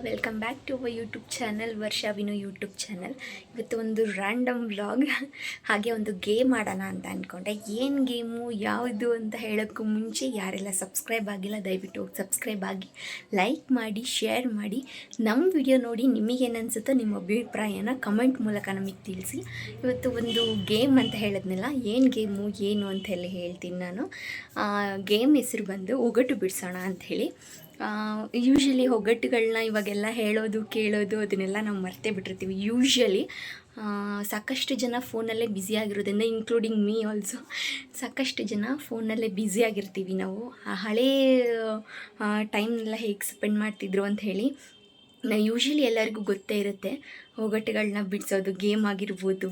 Welcome back to our YouTube channel Varsha Vinu YouTube channel. ಇವತ್ತು ಒಂದು random vlog, ಹಾಗೆ ಒಂದು ಗೇಮ್ ಆಡೋಣ ಅಂತ ಅಂದ್ಕೊಂಡೆ. ಏನು ಗೇಮು ಯಾವುದು ಅಂತ ಹೇಳೋಕ್ಕೂ ಮುಂಚೆ ಯಾರೆಲ್ಲ ಸಬ್ಸ್ಕ್ರೈಬ್ ಆಗಿಲ್ಲ ದಯವಿಟ್ಟು ಹೋಗಿ ಸಬ್ಸ್ಕ್ರೈಬ್ ಆಗಿ, ಲೈಕ್ ಮಾಡಿ, ಶೇರ್ ಮಾಡಿ. ನಮ್ಮ ವಿಡಿಯೋ ನೋಡಿ ನಿಮಗೇನು ಅನಿಸುತ್ತೋ ನಿಮ್ಮ ಅಭಿಪ್ರಾಯನ ಕಮೆಂಟ್ ಮೂಲಕ ನಮಗೆ ತಿಳಿಸಿ. ಇವತ್ತು ಒಂದು ಗೇಮ್ ಅಂತ ಹೇಳಿದ್ನಲ್ಲ, ಏನು ಗೇಮು ಏನು ಅಂತ ಹೇಳ್ತೀನಿ ನಾನು. ಗೇಮ್ ಹೆಸರು ಬಂದು ಒಗಟು ಬಿಡಿಸೋಣ ಅಂಥೇಳಿ. ಯೂಶ್ವಲಿ ಒಗ್ಗಟ್ಟುಗಳನ್ನ ಇವಾಗೆಲ್ಲ ಹೇಳೋದು ಕೇಳೋದು ಅದನ್ನೆಲ್ಲ ನಾವು ಮರ್ತೇ ಬಿಟ್ಟಿರ್ತೀವಿ. ಯೂಶ್ವಲಿ ಸಾಕಷ್ಟು ಜನ ಫೋನಲ್ಲೇ ಬ್ಯುಸಿಯಾಗಿರೋದ್ರಿಂದ, ಇನ್ಕ್ಲೂಡಿಂಗ್ ಮೀ ಆಲ್ಸೋ, ಸಾಕಷ್ಟು ಜನ ಫೋನಲ್ಲೇ ಬ್ಯುಸಿಯಾಗಿರ್ತೀವಿ. ನಾವು ಆ ಹಳೇ ಟೈಮ್ನೆಲ್ಲ ಹೇಗೆ ಸ್ಪೆಂಡ್ ಮಾಡ್ತಿದ್ರು ಅಂತ ಹೇಳಿ ಯೂಶ್ವಲಿ ಎಲ್ಲರಿಗೂ ಗೊತ್ತೇ ಇರುತ್ತೆ. ಒಗಟುಗಳನ್ನ ಬಿಡಿಸೋದು ಗೇಮ್ ಆಗಿರ್ಬೋದು,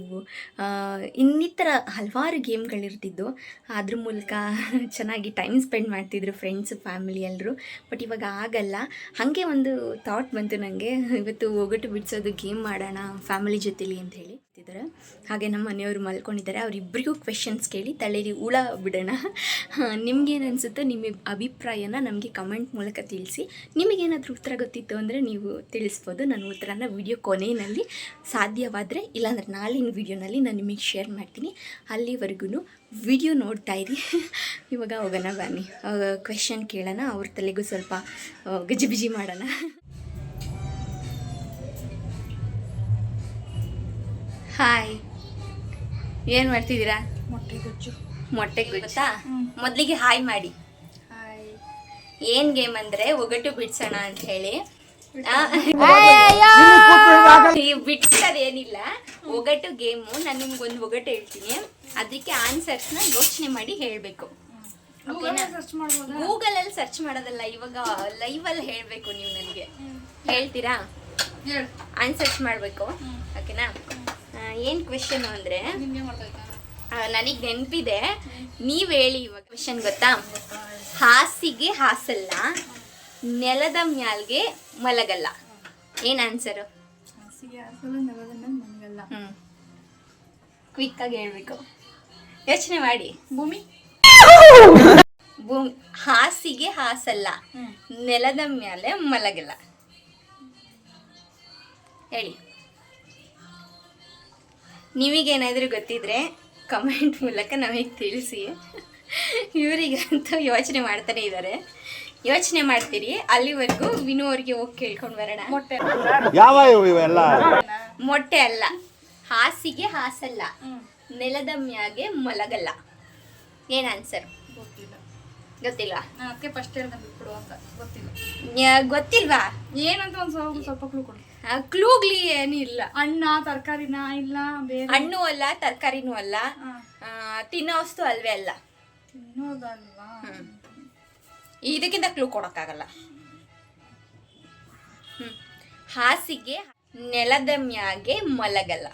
ಇನ್ನಿತರ ಹಲವಾರು ಗೇಮ್ಗಳಿರ್ತಿದ್ದು. ಅದ್ರ ಮೂಲಕ ಚೆನ್ನಾಗಿ ಟೈಮ್ ಸ್ಪೆಂಡ್ ಮಾಡ್ತಿದ್ರು ಫ್ರೆಂಡ್ಸು, ಫ್ಯಾಮಿಲಿ ಎಲ್ಲರೂ. ಬಟ್ ಇವಾಗ ಆಗಲ್ಲ. ಹಾಗೆ ಒಂದು ಥಾಟ್ ಬಂತು ನನಗೆ, ಇವತ್ತು ಒಗಟು ಬಿಡಿಸೋದು ಗೇಮ್ ಮಾಡೋಣ ಫ್ಯಾಮಿಲಿ ಜೊತೆಲಿ ಅಂತ ಹೇಳಿ ಇದ್ದಾರೆ. ಹಾಗೆ ನಮ್ಮ ಮನೆಯವರು ಮಲ್ಕೊಂಡಿದ್ದಾರೆ. ಅವರಿಬ್ಬರಿಗೂ ಕ್ವೆಶನ್ಸ್ ಕೇಳಿ ತಲೆಯಲ್ಲಿ ಹುಳ ಬಿಡೋಣ. ನಿಮ್ಗೇನು ಅನಿಸುತ್ತೋ ನಿಮ್ಮ ಅಭಿಪ್ರಾಯನ ನಮಗೆ ಕಮೆಂಟ್ ಮೂಲಕ ತಿಳಿಸಿ. ನಿಮಗೇನಾದರೂ ಉತ್ತರ ಗೊತ್ತಿತ್ತು ಅಂದರೆ ನೀವು ತಿಳಿಸ್ಬೋದು. ನಾನು ಉತ್ತರನ ವಿಡಿಯೋ ಕೊನೆಯಲ್ಲಿ ಸಾಧ್ಯವಾದರೆ, ಇಲ್ಲಾಂದರೆ ನಾಳಿನ ವಿಡಿಯೋನಲ್ಲಿ ನಾನು ನಿಮಗೆ ಶೇರ್ ಮಾಡ್ತೀನಿ. ಅಲ್ಲಿವರೆಗೂ ವಿಡಿಯೋ ನೋಡ್ತಾ ಇರಿ. ಇವಾಗ ಹೋಗೋಣ ಬನ್ನಿ, ಕ್ವೆಶನ್ ಕೇಳೋಣ, ಅವ್ರ ತಲೆಗೂ ಸ್ವಲ್ಪ ಗಜಿಬಿಜಿ ಮಾಡೋಣ. ಹಾಯ್, ಏನು ಮಾಡ್ತಿದ್ದೀರಾ? ಮೊಟ್ಟೆ ಗೊತ್ತಾ? ಮೊದಲಿಗೆ ಹಾಯ್ ಮಾಡಿ. ಹಾಯ್. ಏನು ಗೇಮ್ ಅಂದರೆ ಒಗಟು ಬಿಡಿಸೋಣ ಅಂತ ಹೇಳಿ. ಬಿಡ್ಸೋದೇನಿಲ್ಲ, ಒಗಟು ಗೇಮು. ನಾನು ನಿಮ್ಗೊಂದು ಒಗಟು ಹೇಳ್ತೀನಿ, ಅದಕ್ಕೆ ಆನ್ಸರ್ಸ್ನ ಯೋಚನೆ ಮಾಡಿ ಹೇಳಬೇಕು. ಗೂಗಲಲ್ಲಿ ಸರ್ಚ್ ಮಾಡೋದಲ್ಲ, ಇವಾಗ ಲೈವಲ್ಲಿ ಹೇಳಬೇಕು. ನೀವು ನನಗೆ ಹೇಳ್ತೀರಾ? ಆನ್ಸರ್ಸ್ ಮಾಡಬೇಕು, ಓಕೆನಾ? ಏನು ಕ್ವೆಶನ್ ಅಂದರೆ, ನನಗೆ ನೆನಪಿದೆ, ನೀವು ಹೇಳಿ. ಇವಾಗ ಕ್ವೆಶನ್ ಗೊತ್ತಾ? ಹಾಸಿಗೆ ಹಾಸಲ್ಲ, ನೆಲದ ಮ್ಯಾಲ್ಗೆ ಮಲಗಲ್ಲ. ಏನು ಆನ್ಸರು? ಕ್ವಿಕ್ ಆಗಿ ಹೇಳ್ಬೇಕು, ಯೋಚನೆ ಮಾಡಿ. ಭೂಮಿ. ಹಾಸಿಗೆ ಹಾಸಲ್ಲ, ನೆಲದ ಮ್ಯಾಲೆ ಮಲಗಲ್ಲ. ಹೇಳಿ. ನಿಮಗೇನಾದರೂ ಗೊತ್ತಿದ್ರೆ ಕಮೆಂಟ್ ಮೂಲಕ ನಮಗೆ ತಿಳಿಸಿ. ಇವರಿಗಂತೂ ಯೋಚನೆ ಮಾಡ್ತಾನೆ ಇದ್ದಾರೆ. ಯೋಚನೆ ಮಾಡ್ತೀರಿ, ಅಲ್ಲಿವರೆಗೂ ವಿನು ಅವ್ರಿಗೆ ಹೋಗಿ ಕೇಳ್ಕೊಂಡು ಬರೋಣ. ಮೊಟ್ಟೆ ಅಲ್ಲ, ಹಾಸಿಗೆ ಹಾಸಲ್ಲ, ನೆಲದ ಮ್ಯಾಗೆ ಮಲಗಲ್ಲ. ಏನು ಆನ್ಸರ್? ಗೊತ್ತಿಲ್ವಾ? ಅದಕ್ಕೆ ಫಸ್ಟ್ ಹೇಳ್ದಂಗೆ ಬಿಟ್ಬಿಡು ಅಂತ. ಗೊತ್ತಿಲ್ವಾ? ಏನಂತ ಒಂದು ಸ್ವಲ್ಪ ಕ್ಲೂ ಕೊಡು. ಕ್ಲೂಗ್ಲಿ ಏನಿಲ್ಲ. ಹಣ್ಣ, ತರಕಾರಿನ, ಇಲ್ಲ ಬೇರೆ? ಹಣ್ಣು ಅಲ್ಲ, ತರಕಾರಿನೂ ಅಲ್ಲ, ತಿನ್ನೋ ವಸ್ತು ಅಲ್ವೇ ಅಲ್ಲ. ತಿನ್ನೋದಲ್ವಾ? ಇದಕ್ಕಿಂತ ಕ್ಲೂ ಕೊಡೋಕ್ಕಾಗಲ್ಲ. ಹಾಸಿಗೆ ನೆಲದ ಮ್ಯಾಗೆ ಮಲಗಲ್ಲ.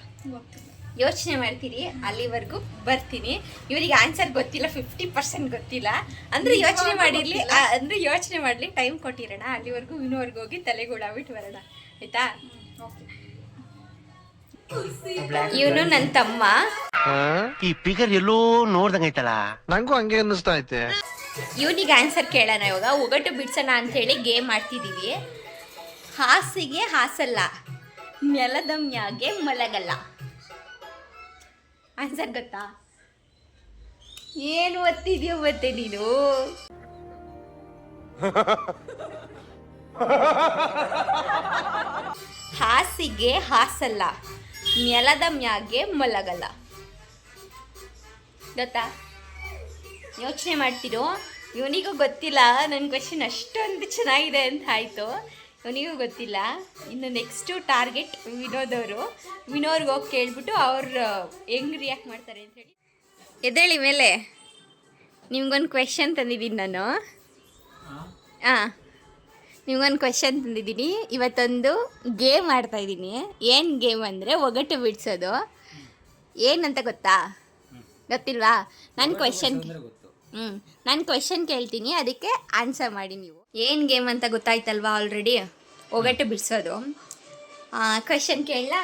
ಯೋಚನೆ ಮಾಡ್ತೀರಿ, ಅಲ್ಲಿವರೆಗೂ ಬರ್ತೀನಿ. ಇವರಿಗೆ ಆನ್ಸರ್ ಗೊತ್ತಿಲ್ಲ, 50% ಗೊತ್ತಿಲ್ಲ. ಅಂದ್ರೆ ಯೋಚನೆ ಮಾಡಿರ್ಲಿ, ಅಂದ್ರೆ ಯೋಚನೆ ಮಾಡ್ಲಿ, ಟೈಮ್ ಕೊಟ್ಟಿರೋಣ. ಅಲ್ಲಿವರೆಗೂ ವಿನೋರ್ಗೆ ಹೋಗಿ ತಲೆಗೂಡಾಬಿಟ್ಟು ಬರೋಣ, ಆಯ್ತಾ? ಇವನು ನನ್ನ ತಮ್ಮ. ಈ ಪಿಗರ್ ಎಲ್ಲೋ ನೋಡ್ದಂಗೈತಲ್ಲ, ನಂಗೂ ಹಂಗೆ ಅನ್ನಿಸ್ತಾ ಐತೆ. ಇವನಿಗೆ ಆನ್ಸರ್ ಕೇಳೋಣ ಇವಾಗ. ಒಗಟು ಬಿಡ್ಸೋಣ ಅಂತ ಹೇಳಿ ಗೇಮ್ ಮಾಡ್ತಿದ್ದೀವಿ. ಹಾಸಿಗೆ ಹಾಸಲ್ಲ, ನೆಲದ ಮ್ಯಾಗೆ ಮಲಗಲ್ಲ. ಆನ್ಸರ್ ಗೊತ್ತಾ? ಏನು ಓದ್ತಿದ್ಯೋ ಮತ್ತೆ ನೀನು? ಹಾಸಿಗೆ ಹಾಸಲ್ಲ, ನೆಲದ ಮ್ಯಾಗೆ ಮಲಗಲ್ಲ. ಗೊತ್ತಾ? ಯೋಚನೆ ಮಾಡ್ತಿರೋ. ಇವನಿಗೂ ಗೊತ್ತಿಲ್ಲ. ನನ್ನ ಕ್ವೆಶನ್ ಅಷ್ಟೊಂದು ಚೆನ್ನಾಗಿದೆ ಅಂತ ಆಯಿತು. ಇವನಿಗೂ ಗೊತ್ತಿಲ್ಲ. ಇನ್ನು ನೆಕ್ಸ್ಟು ಟಾರ್ಗೆಟ್ ವಿನೋದವರು. ವಿನೋರ್ಗೆ ಹೋಗಿ ಕೇಳ್ಬಿಟ್ಟು ಅವ್ರು ಹೆಂಗೆ ರಿಯಾಕ್ಟ್ ಮಾಡ್ತಾರೆ ಅಂತ ಹೇಳಿ. ಎದ್ದೇಳಿ ಮೇಲೆ. ನಿಮ್ಗೊಂದು ಕ್ವೆಶನ್ ತಂದಿದ್ದೀನಿ ನಾನು. ನಿಮ್ಗೊಂದು ಕ್ವೆಶನ್ ತಂದಿದ್ದೀನಿ. ಇವತ್ತೊಂದು ಗೇಮ್ ಆಡ್ತಾಯಿದ್ದೀನಿ. ಏನು ಗೇಮ್ ಅಂದರೆ ಒಗಟು ಬಿಡಿಸೋದು. ಏನಂತ ಗೊತ್ತಾ? ಗೊತ್ತಿಲ್ವಾ? ನಾನು ಕ್ವೆಶನ್ ಕೇಳ್ತೀನಿ, ಅದಕ್ಕೆ ಆನ್ಸರ್ ಮಾಡಿ ನೀವು. ಏನು ಗೇಮ್ ಅಂತ ಗೊತ್ತಾಯ್ತಲ್ವಾ ಆಲ್ರೆಡಿ? ಒಗಟು ಬಿಡಿಸೋದು. ಕ್ವೆಶನ್ ಕೇಳಲಾ?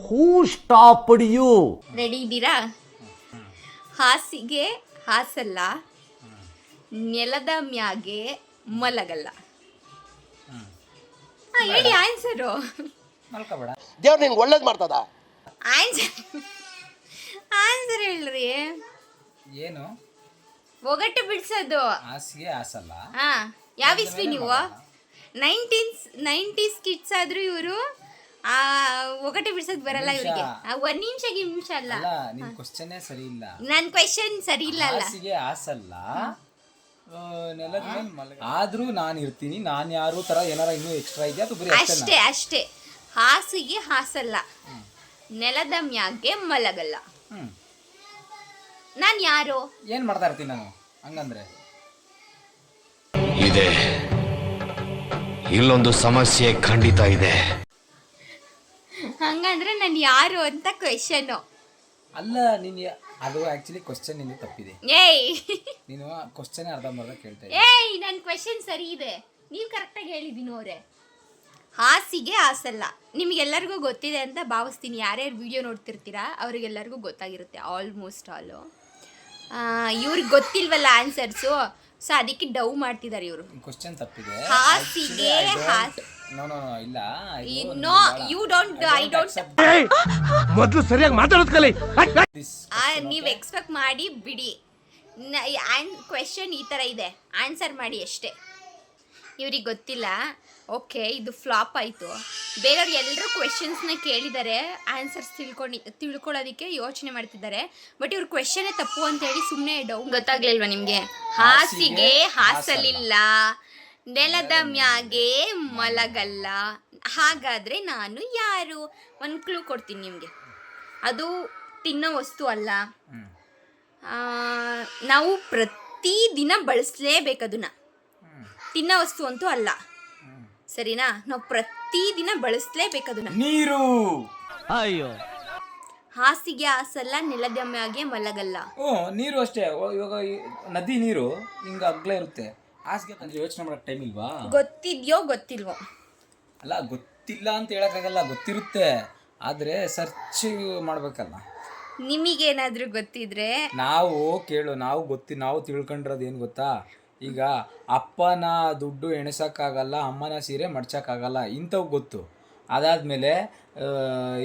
Who stopped you? ರೆಡಿ ಇದ್ದೀರಾ? ಹಾಸಿಗೆ ಹಾಸಲ್ಲ, ನೆಲದ ಮ್ಯಾಗೆ ಮಲಗಲ್ಲ. ಹೇಳಿ ಆನ್ಸರು. ಮಲ್ಕೋಬೇಡ. ದೇವ್ರು ನಿಂಗೆ ಒಳ್ಳೇದು ಮಾಡ್ತದ. ಆನ್ಸರ್ ಹೇಳ್ರಿ. ಏನು ಒಗಟು ಬಿಡ್ಸೋದು. ಹಾಸಿಗೆ ಹಾಸಲ್ಲ. ಹಾ, ಯಾವ ಇಸ್ವಿ ನೀವು? 90s ಕಿಡ್ಸ್ ಆದ್ರೂ ಇವರು ಒಗಟು ಬಿಡ್ಸೋದು ಬರಲ್ಲ ಇವರಿಗೆ. ಒಂದ್ ನಿಮಿಷ ಅಲ್ಲ. ಅಲ್ಲ, ನಿನ್ ಕ್ವಶನ್ ಸರಿ ಇಲ್ಲ. ನನ್ ಕ್ವೆಶನ್ ಸರಿ ಇಲ್ಲ ಅಲ್ಲ. ಹಾಸಿಗೆ ಹಾಸಲ್ಲ, ನೆಲದ ಮೇಲೆ ಮಲಗ. ಆದ್ರೂ ನಾನು ಇರ್ತೀನಿ, ನಾನು ಯಾರು ತರ ಏನಾರ ಇನ್ನೂ ಎಕ್ಸ್ಟ್ರಾ ಇದೆಯಾ ಅದು ಬರೀ ಅಷ್ಟೇ. ಹಾಸಿಗೆ ಹಾಸಲ್ಲ, ನೆಲದ ಮ್ಯಾಗೆ ಮಲಗಲ್ಲ. ನಾನ್ ಯಾರು? ಏನ್ ಮಾಡ್ತಾ ಇರ್ತೀನಿ ನಾನು ಹಂಗಂದ್ರೆ? ಇದೆ, ಇಲ್ಲೊಂದು ಸಮಸ್ಯೆ ಖಂಡಿತ ಇದೆ. ಹಂಗಂದ್ರೆ ನಾನು ಯಾರು ಅಂತ ಕ್ವೆಶನ್. ಅಲ್ಲ, ನೀನ್ ಅದು ಆಕ್ಚುಲಿ ಕ್ವಶನ್ ನಿಂದ ತಪ್ಪಿದೆ. ಏಯ್ ನೀನು ಕ್ವಶನ್ ಅರ್ಧಂಬರ್ಧ ಕೇಳ್ತಾ ಏಯ್ ನನ್ ಕ್ವೆಶನ್ ಸರಿ ಇದೆ, ನೀವು ಕರೆಕ್ಟಾಗಿ ಹೇಳಿದ್ದೀನಿ ಅವರೇ. ಹಾಸಿಗೆ ಹಾಸಲ್ಲ, ನಿಮಗೆಲ್ಲರಿಗೂ ಗೊತ್ತಿದೆ ಅಂತ ಭಾವಿಸ್ತೀನಿ. ಯಾರ್ಯಾರು ವಿಡಿಯೋ ನೋಡ್ತಿರ್ತೀರಾ ಅವ್ರಿಗೆಲ್ಲರಿಗೂ ಗೊತ್ತಾಗಿರುತ್ತೆ ಆಲ್ಮೋಸ್ಟ್ ಆಲು. ಇವ್ರಿಗೆ ಗೊತ್ತಿಲ್ವಲ್ಲ ಆನ್ಸರ್ಸು, ಸೊ ಅದಕ್ಕೆ ಡವ್ ಮಾಡ್ತಿದ್ದಾರೆ ಇವರು. ಕ್ವಶನ್ ತಪ್ಪಿದೆ. ಹಾಸಿಗೆ ನೋ ಇಲ್ಲ, no you don't, I don't. ಮೊದಲು ಸರಿಯಾಗಿ ಮಾತಾಡೋದು ಕಲಿ. ನೀವು ಎಕ್ಸ್ಪೆಕ್ಟ್ ಮಾಡಿ ಬಿಡಿ. ಕ್ವೆಶನ್ ಈ ಥರ ಇದೆ, ಆನ್ಸರ್ ಮಾಡಿ ಅಷ್ಟೇ. ಇವ್ರಿಗೆ ಗೊತ್ತಿಲ್ಲ, ಓಕೆ ಇದು ಫ್ಲಾಪ್ ಆಯಿತು. ಬೇರೆಯವ್ರು ಎಲ್ಲರೂ ಕ್ವೆಶನ್ಸ್ನ ಕೇಳಿದ್ದಾರೆ, ಆನ್ಸರ್ಸ್ ತಿಳ್ಕೊಳ್ಳೋದಕ್ಕೆ ಯೋಚನೆ ಮಾಡ್ತಿದ್ದಾರೆ. ಬಟ್ ಇವ್ರ ಕ್ವೆಶನ್ನೇ ತಪ್ಪು ಅಂತೇಳಿ ಸುಮ್ಮನೆ ಡೌ. ಗೊತ್ತಾಗ್ಲಿಲ್ವಾ ನಿಮಗೆ? ಹಾಸಿಗೆ ಹಾಸಲಿಲ್ಲ, ನೆಲದ ಮ್ಯಾಗೆ ಮಲಗಲ್ಲ. ಹಾಗಾದರೆ ನಾನು ಯಾರು? ಒಂದು ಕ್ಲೂ ಕೊಡ್ತೀನಿ ನಿಮಗೆ. ಅದು ತಿನ್ನೋ ವಸ್ತು ಅಲ್ಲ, ನಾವು ಪ್ರತಿದಿನ ಬಳಸಲೇಬೇಕು ಅದನ್ನು. ತಿನ್ನೋ ವಸ್ತು ಅಂತೂ ಅಲ್ಲ, ಸರಿನಾ? ನಾವು ಪ್ರತಿದಿನ ಬಳಸಲೇಬೇಕು ಅದನ್ನ. ನೀರು. ಅಯ್ಯೋ, ಹಾಸಿಗೆ ಹಾಸಲ್ಲ, ನೆಲದ ಮ್ಯಾಗೆ ಮಲಗಲ್ಲ. ನೀರು ಅಷ್ಟೇ. ಇವಾಗ ನದಿ ನೀರು ಹಿಂಗ ಅಗ್ಲ ಇರುತ್ತೆ. ಹಾಸಿಗೆ ಅಂದ್ರೆ ಯೋಚನೆ ಮಾಡಕ್ ಟೈಮ್ ಇಲ್ವಾ? ಗೊತ್ತಿದ್ಯೋ ಗೊತ್ತಿಲ್ವೋ? ಅಲ್ಲ, ಗೊತ್ತಿಲ್ಲ ಅಂತ ಹೇಳಕ್ಕಾಗಲ್ಲ, ಗೊತ್ತಿರುತ್ತೆ, ಆದ್ರೆ ಸರ್ಚ್ ಮಾಡ್ಬೇಕಲ್ಲ. ನಿಮಗೇನಾದ್ರೂ ಗೊತ್ತಿದ್ರೆ ನಾವು ನಾವು ತಿಳ್ಕೊಂಡಿರೋದು ಏನು ಗೊತ್ತಾ? ಈಗ ಅಪ್ಪನ ದುಡ್ಡು ಎಣಿಸೋಕ್ಕಾಗಲ್ಲ, ಅಮ್ಮನ ಸೀರೆ ಮಡ್ಚೋಕ್ಕಾಗಲ್ಲ, ಇಂಥವು ಗೊತ್ತು. ಅದಾದಮೇಲೆ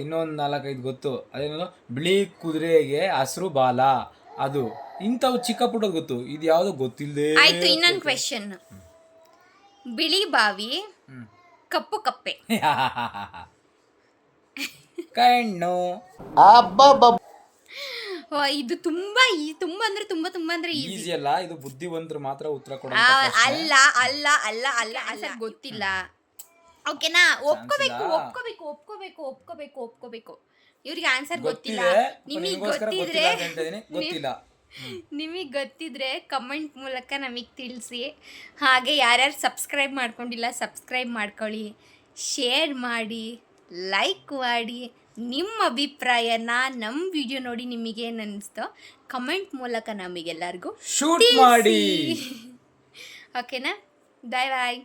ಇನ್ನೊಂದು 4-5 ಗೊತ್ತು. ಅದೇನೋ ಬಿಳಿ ಕುದುರೆಗೆ ಹಸಿರು ಬಾಲ, ಅದು ಇಂಥವು ಚಿಕ್ಕ ಪುಟ್ಟದು ಗೊತ್ತು. ಇದು ಯಾವುದು ಗೊತ್ತಿಲ್ಲದೆ. ಆಯ್ತು, ಇನ್ನೊಂದು ಕ್ವೆಶನ್. ಬಿಳಿ ಬಾವಿ, ಕಪ್ಪು ಕಪ್ಪೆ. ಕಣ್ಣು. ಇದು ತುಂಬಾ ಅಂದ್ರೆ ಈಸಿ ಅಲ್ಲ. ಇದು ಬುದ್ಧಿವಂತರು ಮಾತ್ರ ಉತ್ತರ ಕೊಡ. ಅಲ್ಲ ಗೊತ್ತಿಲ್ಲ. ಓಕೆನಾ? ಒಪ್ಕೋಬೇಕು. ಇವ್ರಿಗೆ ಆನ್ಸರ್ ಗೊತ್ತಿಲ್ಲ. ನಿಮಗೆ ಗೊತ್ತಿದ್ರೆ ಕಮೆಂಟ್ ಮೂಲಕ ನಮಗೆ ತಿಳಿಸಿ. ಹಾಗೆ ಯಾರ್ಯಾರು ಸಬ್ಸ್ಕ್ರೈಬ್ ಮಾಡ್ಕೊಂಡಿಲ್ಲ ಸಬ್ಸ್ಕ್ರೈಬ್ ಮಾಡ್ಕೊಳ್ಳಿ, ಶೇರ್ ಮಾಡಿ, ಲೈಕ್ ಮಾಡಿ. ನಿಮ್ಮ ಅಭಿಪ್ರಾಯನ ನಮ್ಮ ವಿಡಿಯೋ ನೋಡಿ ನಿಮಗೇನು ಅನ್ನಿಸ್ತೋ ಕಮೆಂಟ್ ಮೂಲಕ ನಮಗೆಲ್ಲರಿಗೂ ಶೂಟ್ ಮಾಡಿ. ಓಕೆನಾ? ಬಾಯ್.